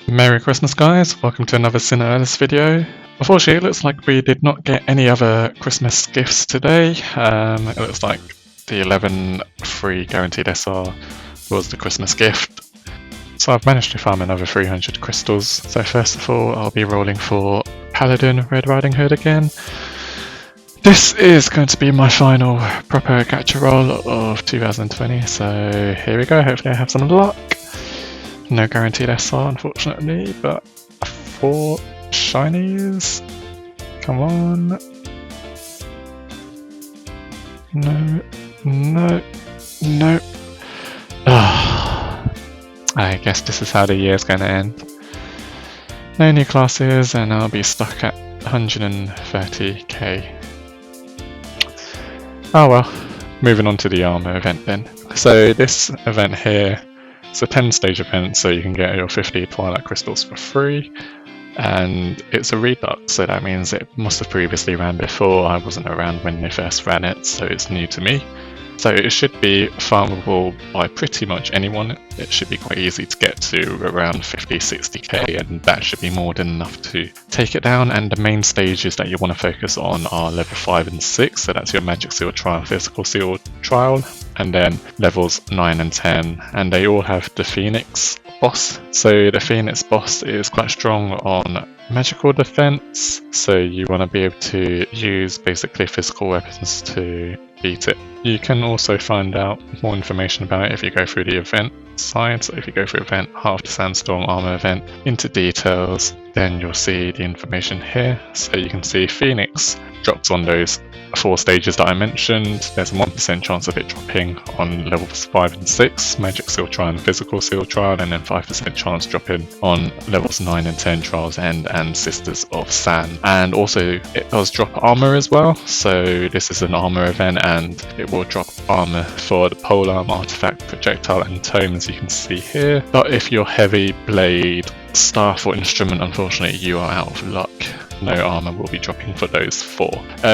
Merry Christmas guys, welcome to another SINoALICE video. Unfortunately it looks like we did not get any other Christmas gifts today. It looks like the 11 free guaranteed SR was the Christmas gift. So I've managed to farm another 300 crystals. So first of all I'll be rolling for Paladin Red Riding Hood again. This is going to be my final proper gacha roll of 2020, so here we go, hopefully I have some luck. No guaranteed SR unfortunately, but 4 shinies. Come on. No. I guess this is how the year's going to end. No new classes and I'll be stuck at 130k. Oh well, moving on to the Armour event then. So this event here, it's a 10-stage event, so you can get your 50 Twilight Crystals for free, and it's a redux, so that means it must have previously ran before. I wasn't around when they first ran it, so it's new to me. So it should be farmable by pretty much anyone. It should be quite easy to get to around 50-60k, and that should be more than enough to take it down. And the main stages that you want to focus on are level 5 and 6, so that's your Magic Seal Trial, Physical Seal Trial, and then levels 9 and 10, and they all have the Phoenix boss. So the Phoenix boss is quite strong on magical defense, so you want to be able to use basically physical weapons to beat it. You can also find out more information about it if you go through the event side. So if you go through event, half the Sandstorm Armor Event, into details, then you'll see the information here. So you can see Phoenix drops on those 4 stages that I mentioned. There's a 1% chance of it dropping on levels 5 and 6, Magic Seal Trial and Physical Seal Trial, and then 5% chance dropping on levels 9 and 10, Trials End and Sisters of Sand. And also it does drop armor as well, so this is an armor event and it will drop armor for the polearm, artifact, projectile and tome, as you can see here. But if you're heavy, blade, staff or instrument, unfortunately you are out of luck. No armor will be dropping for those 4.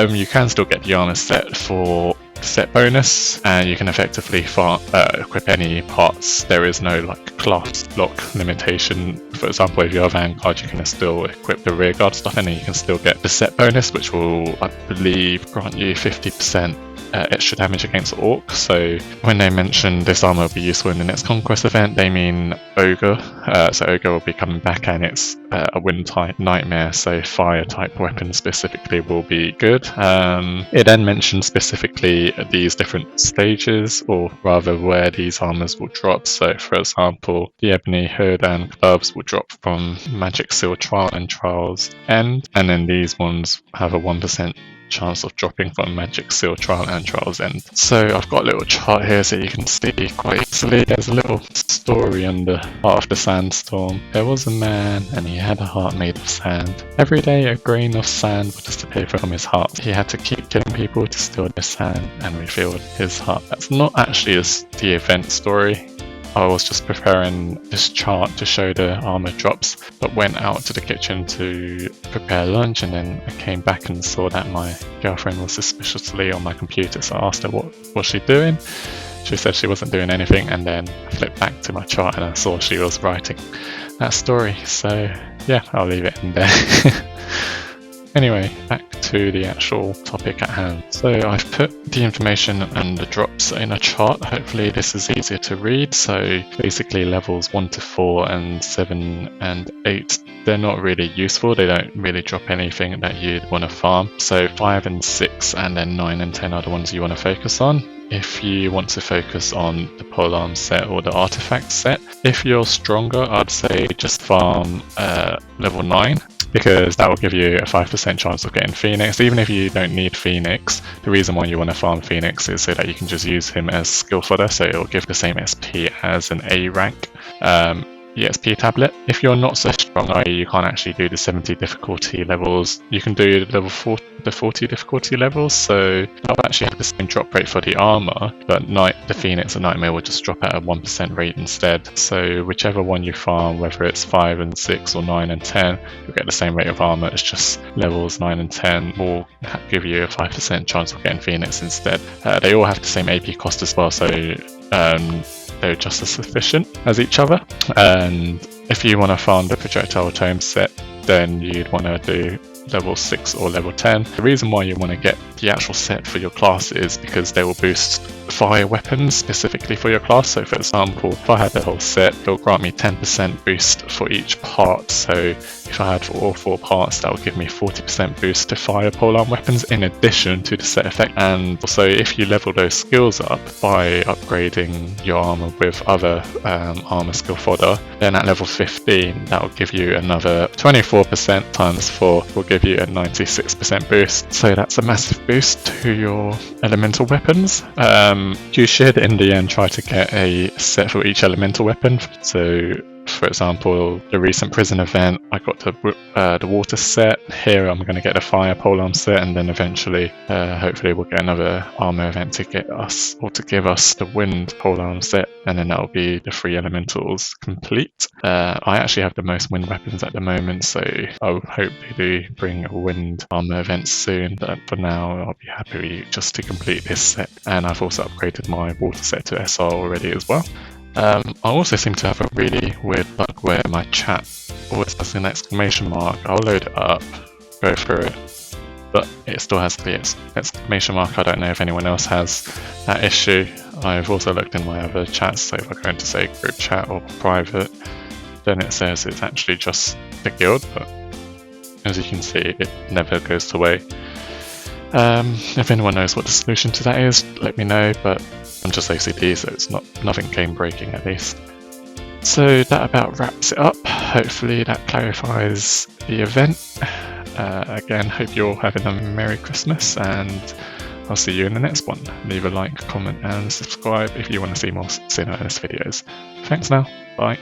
You can still get the armor set for set bonus, and you can effectively equip any parts. There is no like class lock limitation. For example, if you're a Vanguard, you can still equip the rear guard stuff, and then you can still get the set bonus, which will, I believe, grant you 50% extra damage against Orc. So when they mention this armor will be useful in the next Conquest event, they mean Ogre. So Ogre will be coming back, and it's a wind type nightmare, so fire type weapons specifically will be good. It then mentions specifically these different stages, or rather where these armors will drop. So for example, the Ebony Hood and Gloves will drop from Magic Seal Trial and Trials End, and then these ones have a 1% chance of dropping from Magic Seal Trial and Trials End. So I've got a little chart here so you can see quite easily. There's a little story under Heart of the Sandstorm. There was a man and he had a heart made of sand. Every day a grain of sand would disappear from his heart. He had to keep killing people to steal their sand and refill his heart. That's not actually the event story. I was just preparing this chart to show the armor drops, but went out to the kitchen to prepare lunch, and then I came back and saw that my girlfriend was suspiciously on my computer, so I asked her what was she doing. She said she wasn't doing anything, and then I flipped back to my chart and I saw she was writing that story. So yeah, I'll leave it in there. Anyway, back to the actual topic at hand. So I've put the information and the drops in a chart. Hopefully this is easier to read. So basically levels 1 to 4 and 7 and 8, they're not really useful. They don't really drop anything that you'd want to farm. So 5 and 6 and then 9 and 10 are the ones you want to focus on. If you want to focus on the polearm set or the artifact set, if you're stronger, I'd say just farm level 9. Because that will give you a 5% chance of getting Phoenix. Even if you don't need Phoenix, the reason why you want to farm Phoenix is so that you can just use him as skill fodder, so it will give the same SP as an A rank EXP tablet. If you're not so strong, i.e. you can't actually do the 70 difficulty levels, you can do the 40 difficulty levels, so I'll actually have the same drop rate for the armor, but the Phoenix and Nightmare will just drop at a 1% rate instead. So whichever one you farm, whether it's 5 and 6 or 9 and 10, you'll get the same rate of armor. It's just levels 9 and 10 will give you a 5% chance of getting Phoenix instead. They all have the same AP cost as well, so they're just as efficient as each other. And if you want to farm the projectile tome set, then you'd want to do level 6 or level 10. The reason why you want to get the actual set for your class is because they will boost fire weapons specifically for your class. So for example, if I had the whole set, it'll grant me 10% boost for each part. So if I had all 4 parts, that will give me 40% boost to fire polearm weapons in addition to the set effect. And also if you level those skills up by upgrading your armor with other armor skill fodder, then at level 15 that will give you another 24% times 4 will give you a 96% boost. So that's a massive boost to your elemental weapons. You should in the end try to get a set for each elemental weapon. So for example, the recent prison event, I got the water set. Here I'm going to get the fire polearm set, and then eventually hopefully we'll get another armor event to get us, or to give us, the wind polearm set, and then that'll be the 3 elementals complete. I actually have the most wind weapons at the moment, so I'll hope they do bring a wind armor event soon, but for now I'll be happy just to complete this set. And I've also upgraded my water set to SR already as well. I also seem to have a really weird bug where my chat always has an exclamation mark. I'll load it up, go through it, but it still has the exclamation mark. I don't know if anyone else has that issue. I've also looked in my other chats, so if I go into say group chat or private, then it says it's actually just the guild, but as you can see it never goes away. If anyone knows what the solution to that is, let me know, but I'm just OCD, so it's nothing game breaking at least. So that about wraps it up. Hopefully that clarifies the event. Again, hope you're having a Merry Christmas, and I'll see you in the next one. Leave a like, comment and subscribe if you want to see more SINoALICE videos. Thanks now, bye.